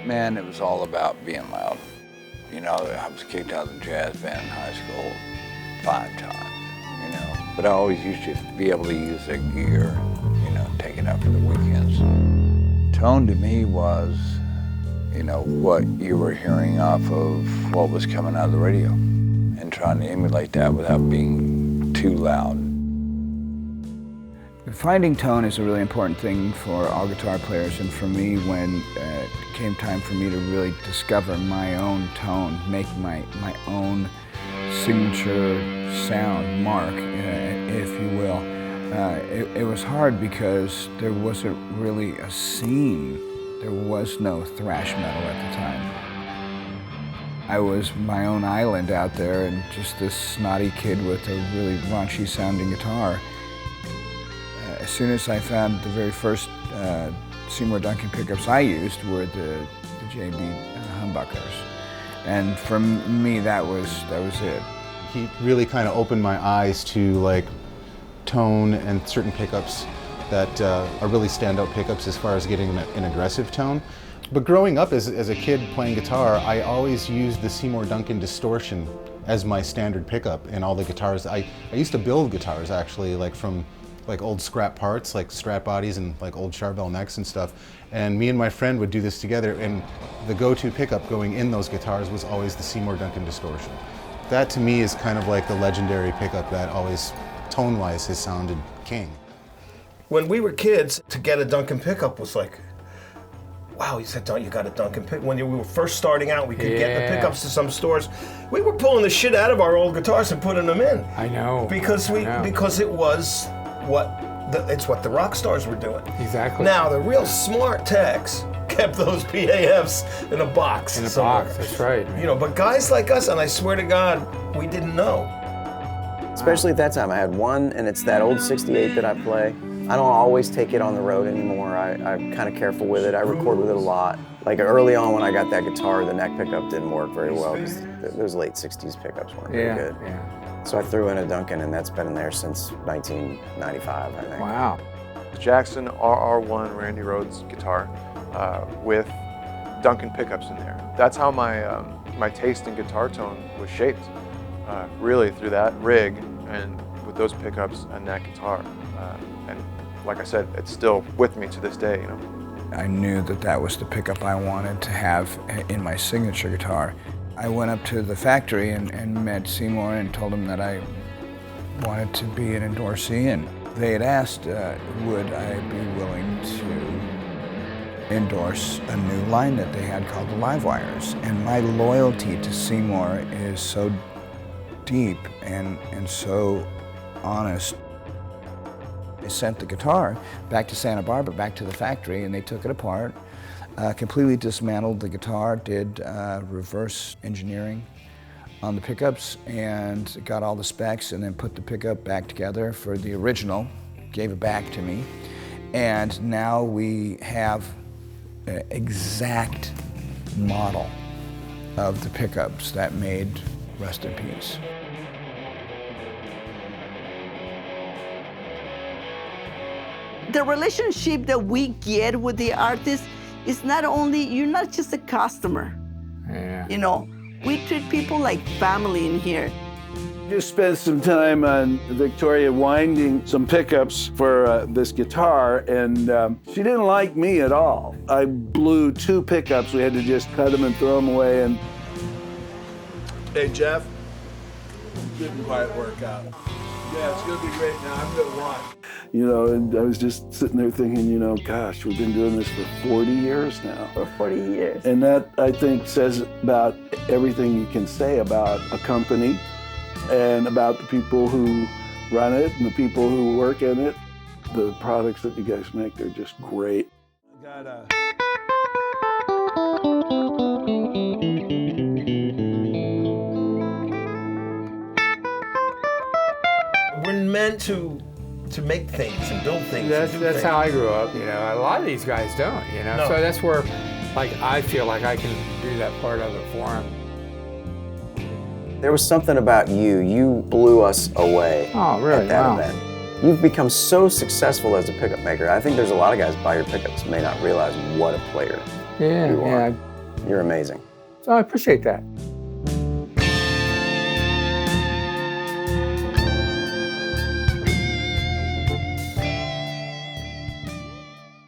Man, it was all about being loud. You know, I was kicked out of the jazz band in high school 5 times, you know. But I always used to be able to use the gear, you know, take it out for the weekends. Tone to me was, you know, what you were hearing off of what was coming out of the radio and trying to emulate that without being too loud. Finding tone is a really important thing for all guitar players, and for me, when it came time for me to really discover my own tone, make my own signature sound mark, if you will, it was hard because there wasn't really a scene. There was no thrash metal at the time. I was my own island out there and just this snotty kid with a really raunchy sounding guitar. As soon as I found the very first Seymour Duncan pickups I used were the JB humbuckers. And for me, that was it. He really kind of opened my eyes to like tone and certain pickups that are really standout pickups as far as getting an aggressive tone. But growing up as a kid playing guitar, I always used the Seymour Duncan distortion as my standard pickup in all the guitars. I used to build guitars actually, like from like old scrap parts, like strap bodies and like old Charbel necks and stuff. And me and my friend would do this together, and the go-to pickup going in those guitars was always the Seymour Duncan distortion. That to me is kind of like the legendary pickup that always, tone-wise, has sounded king. When we were kids, to get a Duncan pickup was like, wow, you said, you got a Duncan pick. When we were first starting out, we could get the pickups to some stores. We were pulling the shit out of our old guitars and putting them in. I know. Because it was it's what the rock stars were doing. Exactly. Now the real smart techs kept those PAFs in a box. In a somewhere. box, that's right. You know, but guys like us, and I swear to God, we didn't know. Especially at that time, I had one, and it's that old 68 that I play. I don't always take it on the road anymore. I'm kind of careful with it. I record with it a lot. Like early on when I got that guitar, the neck pickup didn't work very well because those late 60s pickups weren't very good. Yeah. So I threw in a Duncan, and that's been in there since 1995, I think. Wow. Jackson RR1 Randy Rhoads guitar with Duncan pickups in there. That's how my taste in guitar tone was shaped, really through that rig and with those pickups and that guitar. And like I said, it's still with me to this day, you know. I knew that that was the pickup I wanted to have in my signature guitar. I went up to the factory and met Seymour and told him that I wanted to be an endorsee, and they had asked would I be willing to endorse a new line that they had called the Live Wires. And my loyalty to Seymour is so deep and so honest. I sent the guitar back to Santa Barbara, back to the factory, and they took it apart, completely dismantled the guitar, did reverse engineering on the pickups, and got all the specs, and then put the pickup back together for the original, gave it back to me. And now we have an exact model of the pickups that made Rest in Peace. The relationship that we get with the artist is not only, you're not just a customer. Yeah. You know, we treat people like family in here. Just spent some time on Victoria winding some pickups for this guitar, and she didn't like me at all. I blew 2 pickups. We had to just cut them and throw them away. And Hey, Jeff. didn't quite work out. Yeah, it's gonna be great now. I'm gonna watch. You know, and I was just sitting there thinking, you know, gosh, we've been doing this for 40 years now. For 40 years. And that, I think, says about everything you can say about a company and about the people who run it and the people who work in it. The products that you guys make, they're just great. We're meant to make things and build things. That's how I grew up, you know. A lot of these guys don't, you know. No. So that's where, like, I feel like I can do that part of it for them. There was something about you. You blew us away at that event. You've become so successful as a pickup maker. I think there's a lot of guys buy your pickups may not realize what a player you are. You're amazing. So I appreciate that.